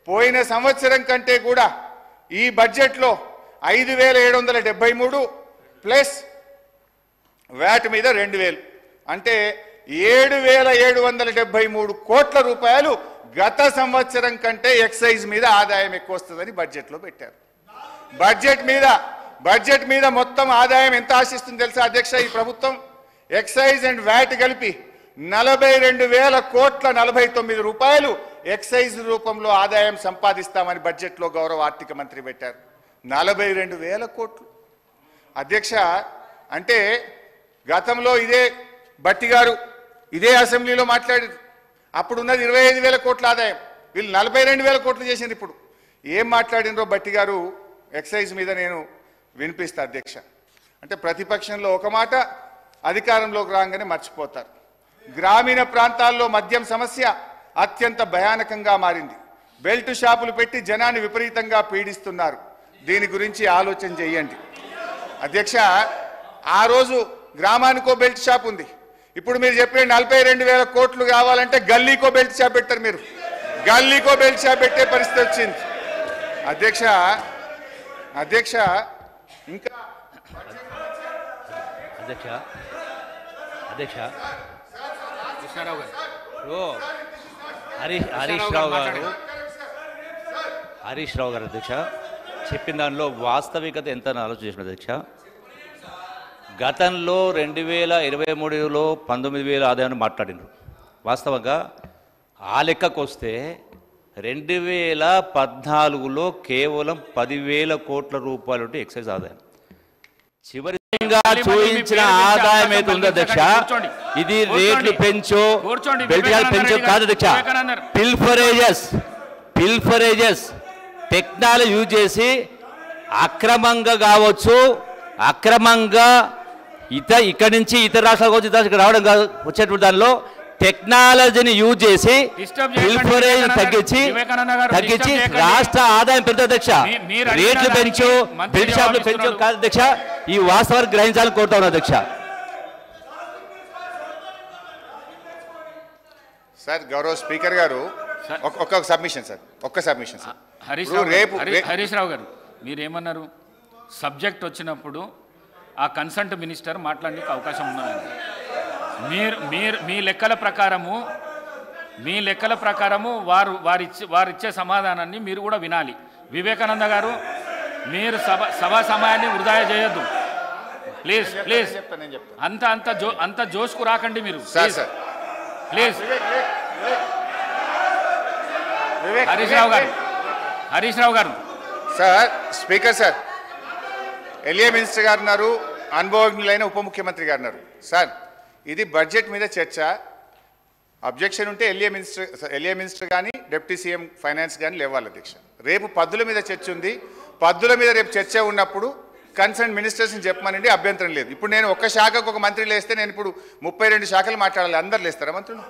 పోయిన సంవత్సరం కంటే కూడా ఈ బడ్జెట్లో 5,773 ప్లస్ వ్యాట్ మీద 2,000 అంటే 7,773 కోట్ల రూపాయలు గత సంవత్సరం కంటే ఎక్సైజ్ మీద ఆదాయం ఎక్కువ వస్తుందని బడ్జెట్లో పెట్టారు. బడ్జెట్ మీద మొత్తం ఆదాయం ఎంత ఆశిస్తుంది తెలుసా అధ్యక్ష? ఈ ప్రభుత్వం ఎక్సైజ్ అండ్ వ్యాట్ కలిపి 42,000 కోట్ల 49 రూపాయలు ఎక్సైజ్ రూపంలో ఆదాయం సంపాదిస్తామని బడ్జెట్లో గౌరవ ఆర్థిక మంత్రి పెట్టారు. 42,000 కోట్లు అధ్యక్ష. అంటే గతంలో ఇదే భట్టి గారు ఇదే అసెంబ్లీలో మాట్లాడారు. అప్పుడు ఉన్నది 25,000 కోట్ల ఆదాయం, వీళ్ళు 42,000 కోట్లు చేసింది. ఇప్పుడు ఏం మాట్లాడినరో భట్టి గారు ఎక్సైజ్ మీద నేను వినిపిస్తా అధ్యక్ష. అంటే ప్రతిపక్షంలో ఒక మాట, అధికారంలోకి రాగానే మర్చిపోతారు. గ్రామీణ ప్రాంతాల్లో మద్యం సమస్య అత్యంత భయానకంగా మారింది. బెల్ట్ షాపులు పెట్టి జనాన్ని విపరీతంగా పీడిస్తున్నారు. దీని గురించి ఆలోచన చేయండి అధ్యక్ష. ఆ రోజు గ్రామానికో బెల్ట్ షాప్ ఉంది. ఇప్పుడు మీరు చెప్పే 42,000 కోట్లు కావాలంటే గల్లీకో బెల్ట్ షాప్ పెట్టారు. మీరు గల్లీకో బెల్ట్ షాప్ పెట్టే పరిస్థితి వచ్చింది అధ్యక్ష. ఇంకా అధ్యక్ష కృష్ణారావు గారు, హరీష్ రావు గారు అధ్యక్ష చెప్పిన దానిలో వాస్తవికత ఎంత ఆలోచన చేసిన అధ్యక్ష. గతంలో 2023లో 19,000 ఆదాయాన్ని మాట్లాడినారు. వాస్తవంగా ఆ లెక్కకు వస్తే 2014లో కేవలం 10,000 కోట్ల రూపాయలు ఉంటే ఎక్సైజ్ ఆదాయం. చివరిగా చూపించిన ఆదాయం అయితే ఉంది అధ్యక్ష, ఇది రేట్లు పెంచో బెల్ట్ పెంచో కాదు అధ్యక్ష. పిల్ఫరేజెస్ టెక్నాలజీ యూజ్ చేసి అక్రమంగా కావచ్చు, అక్రమంగా ఇక్కడి నుంచి ఇతర రాష్ట్రాల వచ్చి రావడం కాదు, వచ్చేటువంటి దానిలో టెక్నాలజీని యూజ్ చేసి తగ్గించి రాష్ట్ర ఆదాయం పెరుగుతుంది అధ్యక్ష. రేట్లు పెంచు బెల్ట్ షాపులు పెంచు కాదు అధ్యక్ష. ఈ వాస్తవాన్ని గ్రహించాలని కోరుతా ఉన్నా అధ్యక్ష. సార్ గౌరవ స్పీకర్ గారు ఒక్క సబ్మిషన్ సార్. హరీష్ రావు గారు మీరేమన్నారు? సబ్జెక్ట్ వచ్చినప్పుడు ఆ కన్సల్ట్ మినిస్టర్ మాట్లాడడానికి అవకాశం ఉన్నదండి. మీ లెక్కల ప్రకారము వారిచ్చే సమాధానాన్ని మీరు కూడా వినాలి. వివేకానంద గారు మీరు సభా సమయాన్ని వృధా చేయొద్దు ప్లీజ్. అంత జోష్కు రాకండి మీరు ప్లీజ్. హరీష్ రావు గారు sir. Speaker sir, L A minister గారు ఉన్నారు, అనుభవజ్ఞులైన ఉప ముఖ్యమంత్రి గారు ఉన్నారు. సార్ ఇది బడ్జెట్ మీద చర్చ. అబ్జెక్షన్ ఉంటే ఎల్ఏ మినిస్టర్ కానీ డిప్యూటీ సీఎం ఫైనాన్స్ కానీ లేవాలి అధ్యక్ష. రేపు పద్దుల మీద చర్చ ఉంది. పద్దుల మీద రేపు చర్చ ఉన్నప్పుడు కన్సర్న్ మినిస్టర్స్ని చెప్పమనండి, అభ్యంతరం లేదు. ఇప్పుడు నేను ఒక్క శాఖకు ఒక మంత్రి లేస్తే నేను ఇప్పుడు 32 శాఖలు మాట్లాడాలి. అందరు లేస్తారా మంత్రులు?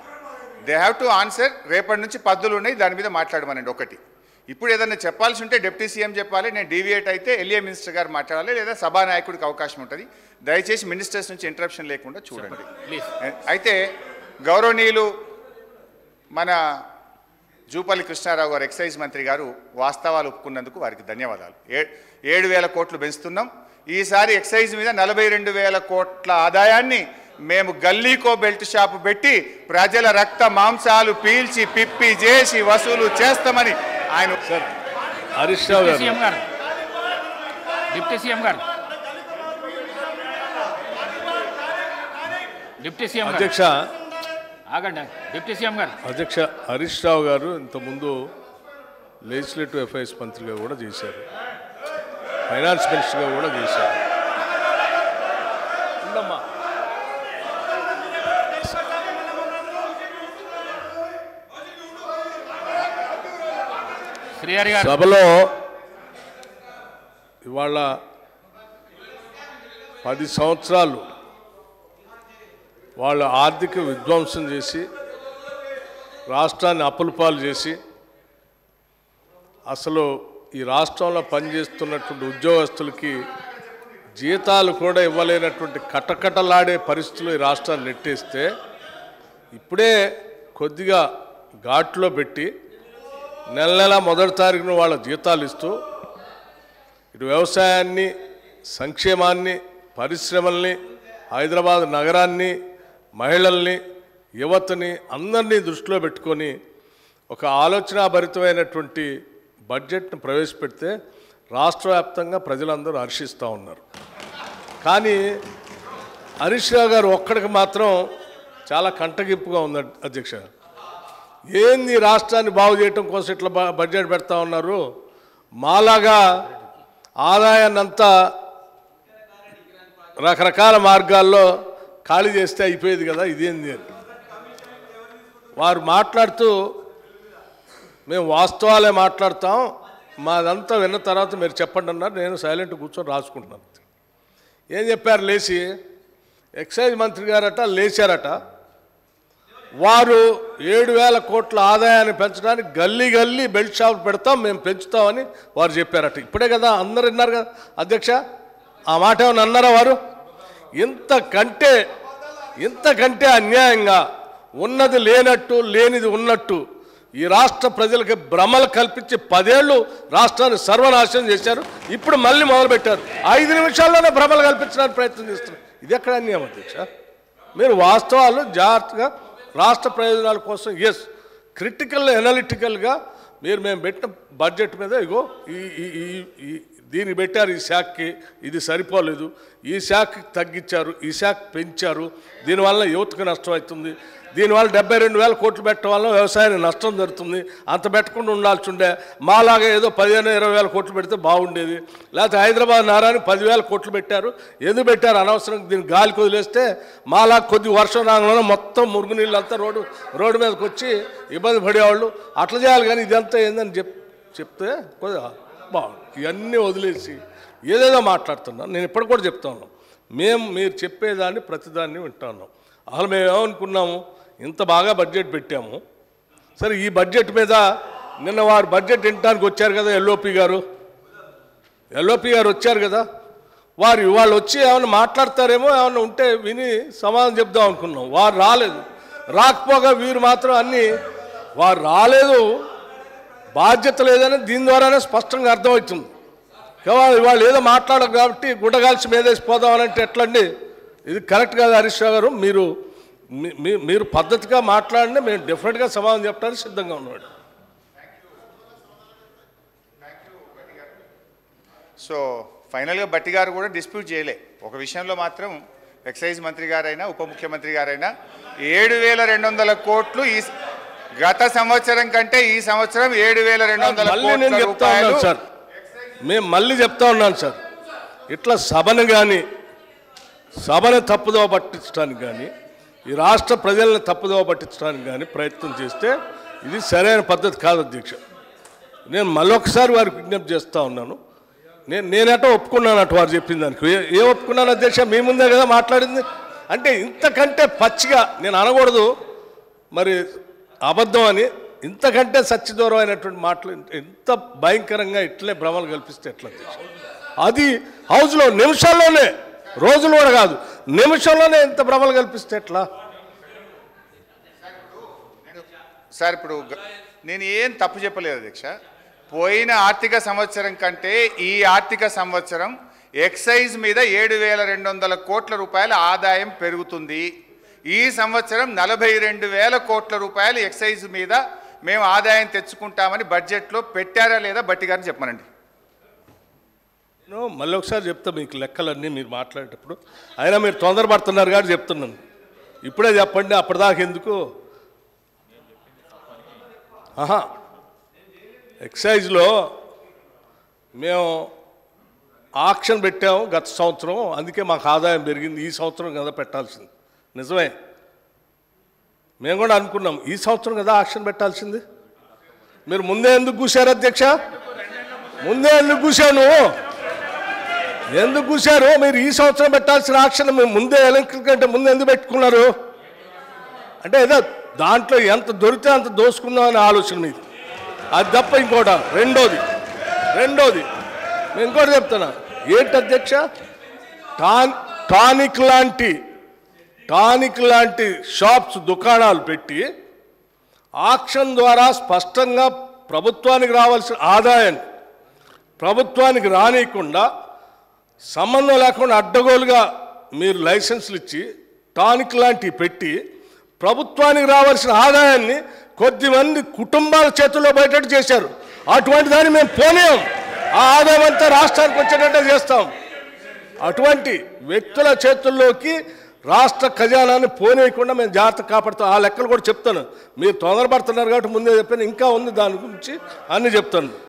They have to answer. రేపటి నుంచి పద్దులు ఉన్నాయి, దాని మీద మాట్లాడమనండి ఒకటి. ఇప్పుడు ఏదన్నా చెప్పాల్సి ఉంటే డిప్యూటీ సీఎం చెప్పాలి, నేను డీవియేట్ అయితే ఎల్ఏ మినిస్టర్ గారు మాట్లాడాలి, లేదా సభానాయకుడికి అవకాశం ఉంటుంది. దయచేసి మినిస్టర్స్ నుంచి ఇంటరప్షన్ లేకుండా చూడండి. అయితే గౌరవనీయులు మన జూపల్లి కృష్ణారావు గారు ఎక్సైజ్ మంత్రి గారు వాస్తవాలు ఒప్పుకున్నందుకు వారికి ధన్యవాదాలు. 7,000 కోట్లు పెంచుతున్నాం. ఈసారి ఎక్సైజ్ మీద 42,000 కోట్ల ఆదాయాన్ని మేము గల్లీకో బెల్ట్ షాపు పెట్టి ప్రజల రక్త మాంసాలు పీల్చి పిప్పి చేసి వసూలు చేస్తామని ఆయన హరీష్ రావు గారు డిప్యూటీ సీఎం అధ్యక్ష ఆగండి. డిప్యూటీ సీఎం గారు అధ్యక్ష హరీష్ రావు గారు ఇంతకుముందు లెజిస్లేటివ్ అఫైర్స్ మంత్రిగా కూడా చేశారు, ఫైనాన్స్ మినిస్టర్గా కూడా చేశారు. సభలో ఇవాళ 10 సంవత్సరాలు వాళ్ళ ఆర్థిక విధ్వంసం చేసి రాష్ట్రాన్ని అప్పులపాలు చేసి అసలు ఈ రాష్ట్రంలో పనిచేస్తున్నటువంటి ఉద్యోగస్తులకి జీతాలు కూడా ఇవ్వలేనటువంటి కటకటలాడే పరిస్థితులు ఈ రాష్ట్రాన్ని నెట్టేస్తే ఇప్పుడే కొద్దిగా ఘాట్లో పెట్టి నెల నెల మొదటి తారీఖున వాళ్ళ జీతాలు ఇస్తూ ఇటు వ్యవసాయాన్ని, సంక్షేమాన్ని, పరిశ్రమల్ని, హైదరాబాద్ నగరాన్ని, మహిళల్ని, యువతని అందరినీ దృష్టిలో పెట్టుకొని ఒక ఆలోచనాభరితమైనటువంటి బడ్జెట్ను ప్రవేశపెడితే రాష్ట్ర వ్యాప్తంగా ప్రజలందరూ హర్షిస్తూ ఉన్నారు. కానీ హరీష్ రావు గారు ఒక్కడికి మాత్రం చాలా కంటగింపుగా ఉంది అధ్యక్ష. ఏంది రాష్ట్రాన్ని బాగు చేయటం కోసం ఇట్లా బడ్జెట్ పెడతా ఉన్నారు, మాలాగా ఆదాయాన్ని అంతా రకరకాల మార్గాల్లో ఖాళీ చేస్తే అయిపోయేది కదా, ఇదేంది అని వారు మాట్లాడుతూ మేము వాస్తవాలే మాట్లాడతాం, మాదంతా విన్న తర్వాత మీరు చెప్పండి అన్నారు. నేను సైలెంట్ కూర్చొని రాసుకుంటున్నాను. ఏం చెప్పారు? లేచి ఎక్సైజ్ మంత్రి గారట లేచారట, వారు 7,000 కోట్ల ఆదాయాన్ని పెంచడానికి గల్లీ గల్లీ బెల్ట్ షాప్ పెడతాం, మేము పెంచుతామని వారు చెప్పారట. ఇప్పుడే కదా అందరు విన్నారు కదా అధ్యక్ష, ఆ మాట ఏమన్నా అన్నారా వారు? ఇంతకంటే అన్యాయంగా ఉన్నది లేనట్టు లేనిది ఉన్నట్టు ఈ రాష్ట్ర ప్రజలకి భ్రమలు కల్పించి 10 ఏళ్ళు రాష్ట్రాన్ని సర్వనాశనం చేశారు. ఇప్పుడు మళ్ళీ మొదలుపెట్టారు, 5 నిమిషాల్లోనే భ్రమలు కల్పించడానికి ప్రయత్నం చేస్తున్నారు. ఇది ఎక్కడ అన్యాయం అధ్యక్ష? మీరు వాస్తవాలు జాగ్రత్తగా రాష్ట్ర ప్రయోజనాల కోసం క్రిటికల్ ఎనాలిటికల్గా మేము పెట్టిన బడ్జెట్ మీద ఇగో దీన్ని పెట్టారు, ఈ శాఖకి ఇది సరిపోలేదు, ఈ శాఖకి తగ్గించారు, ఈ శాఖ పెంచారు, దీనివల్ల యువతకు నష్టం అవుతుంది, దీనివల్ల 72,000 కోట్లు పెట్టడం వల్ల వ్యవసాయానికి నష్టం జరుగుతుంది, అంత పెట్టకుండా ఉండాల్సి ఉండే, మాలాగా ఏదో 15,000-20,000 కోట్లు పెడితే బాగుండేది, లేకపోతే హైదరాబాద్ నగరానికి 10,000 కోట్లు పెట్టారు, ఎందుకు పెట్టారు అనవసరం, దీన్ని గాలికి వదిలేస్తే మాలా కొద్ది వర్షం రాగానే మొత్తం మురుగునీళ్ళంతా రోడ్డు మీదకి వచ్చి ఇబ్బంది పడేవాళ్ళు, అట్లా చేయాలి. కానీ ఇదంతా ఏందని చెప్తే కొద్దిగా బాగుంది. ఇవన్నీ వదిలేసి ఏదేదో మాట్లాడుతున్నాను. నేను ఇప్పటికి కూడా చెప్తా ఉన్నాను, మీరు చెప్పేదాన్ని ప్రతిదాన్ని వింటా ఉన్నాం. అసలు మేము ఏమనుకున్నాము, ఇంత బాగా బడ్జెట్ పెట్టాము, సరే ఈ బడ్జెట్ మీద నిన్న వారు బడ్జెట్ వినడానికి వచ్చారు కదా, ఎల్ఓపి గారు వచ్చారు కదా, వాళ్ళు వచ్చి ఏమైనా మాట్లాడతారేమో, ఏమైనా ఉంటే విని సమాధానం చెప్దాం అనుకున్నాం. వారు రాలేదు. రాకపోగా వీరు మాత్రం వారు రాలేదు, బాధ్యత లేదని దీని ద్వారానే స్పష్టంగా అర్థమవుతుంది. వాళ్ళు ఏదో మాట్లాడరు కాబట్టి గుడ్డగాల్చి మీదేసి పోదామనంటే ఎట్లండి? ఇది కరెక్ట్ కాదు హరీష్ రావు గారు. మీరు పద్ధతిగా మాట్లాడినా మేము డెఫినెట్గా సమాధానం చెప్పడానికి సిద్ధంగా ఉన్నాడు. సో ఫైనల్గా బట్టి గారు కూడా డిస్ప్యూట్ చేయలే. ఒక విషయంలో మాత్రం ఎక్సైజ్ మంత్రి గారైనా ఉప ముఖ్యమంత్రి గారైనా 7,200 కోట్లు ఈ గత సంవత్సరం కంటే ఈ సంవత్సరం 7,200 కోట్ల రూపాయలు. సార్ మేము మళ్ళీ చెప్తా ఉన్నాను సార్, ఇట్లా సభను తప్పుదోవ పట్టించడానికి కానీ ఈ రాష్ట్ర ప్రజలను తప్పుదోవ పట్టించడానికి కానీ ప్రయత్నం చేస్తే ఇది సరైన పద్ధతి కాదు అధ్యక్ష. నేను మళ్ళొకసారి వారికి విజ్ఞప్తి చేస్తూ ఉన్నాను. నేనటో ఒప్పుకున్నాను అటు వారు చెప్పిన దానికి. ఏ ఒప్పుకున్నాను అధ్యక్ష? మీ ముందే కదా మాట్లాడింది. అంటే ఇంతకంటే పచ్చిగా నేను అనకూడదు మరి అబద్ధం అని, ఇంతకంటే సత్యదూరమైనటువంటి మాటలు ఎంత భయంకరంగా ఇట్లే భ్రమలు కల్పిస్తే ఎట్లా అధ్యక్ష? అది హౌస్లో నిమిషాల్లోనే, రోజులు కూడా కాదు, నిమిషంలోనే ఎంత భ్రమలు కల్పిస్తే ఎట్లా సార్? ఇప్పుడు నేను ఏం తప్పు చెప్పలేదు అధ్యక్ష. పోయిన ఆర్థిక సంవత్సరం కంటే ఈ ఆర్థిక సంవత్సరం ఎక్సైజ్ మీద 7,200 కోట్ల రూపాయల ఆదాయం పెరుగుతుంది. ఈ సంవత్సరం 42,000 కోట్ల రూపాయలు ఎక్సైజ్ మీద మేము ఆదాయం తెచ్చుకుంటామని బడ్జెట్లో పెట్టారా లేదా బట్టి గారిని చెప్పమనండి. మళ్ళీ ఒకసారి చెప్తా మీకు లెక్కలన్నీ మీరు మాట్లాడేటప్పుడు. అయినా మీరు తొందరపడుతున్నారు కాబట్టి చెప్తున్నాను, ఇప్పుడే చెప్పండి, అప్పటిదాకా ఎందుకు? ఎక్సైజ్లో మేము ఆక్షన్ పెట్టాము గత సంవత్సరం, అందుకే మాకు ఆదాయం పెరిగింది. ఈ సంవత్సరం కదా పెట్టాల్సింది, నిజమే. మేము కూడా అనుకున్నాం ఈ సంవత్సరం కదా ఆక్షన్ పెట్టాల్సింది. మీరు ముందే ఎందుకు కూర్చారు అధ్యక్ష? ముందే ఎందుకు కూర్చాను? ఎందుకు కూర్చారు? మీరు ఈ సంవత్సరం పెట్టాల్సిన ఆక్షన్ ముందే ఎలక్షన్ కంటే ముందు ఎందుకు పెట్టుకున్నారు? అంటే ఏదో దాంట్లో ఎంత దొరికితే అంత దోసుకుందాం అనే ఆలోచన మీది, అది తప్ప ఇంకోట. రెండోది నేను ఇంకోటి చెప్తున్నా. ఏంటి అధ్యక్ష? టానిక్ లాంటి షాప్స్, దుకాణాలు పెట్టి ఆక్షన్ ద్వారా స్పష్టంగా ప్రభుత్వానికి రావాల్సిన ఆదాయాన్ని ప్రభుత్వానికి రానియకుండా సంబంధం లేకుండా అడ్డగోలుగా మీరు లైసెన్సులు ఇచ్చి టానిక్ లాంటివి పెట్టి ప్రభుత్వానికి రావాల్సిన ఆదాయాన్ని కొద్దిమంది కుటుంబాల చేతుల్లో బయటట్టు చేశారు. అటువంటి దాన్ని మేము పోనీయం. ఆ ఆదాయం అంతా రాష్ట్రానికి వచ్చేటట్టే చేస్తాం. అటువంటి వ్యక్తుల చేతుల్లోకి రాష్ట్ర ఖజానాన్ని పోనీయకుండా మేము జాగ్రత్త కాపాడుతాం. ఆ లెక్కలు కూడా చెప్తాను. మీరు తొందరపడుతున్నారు కాబట్టి ముందే చెప్పాను. ఇంకా ఉంది దాని గురించి అన్నీ చెప్తాను.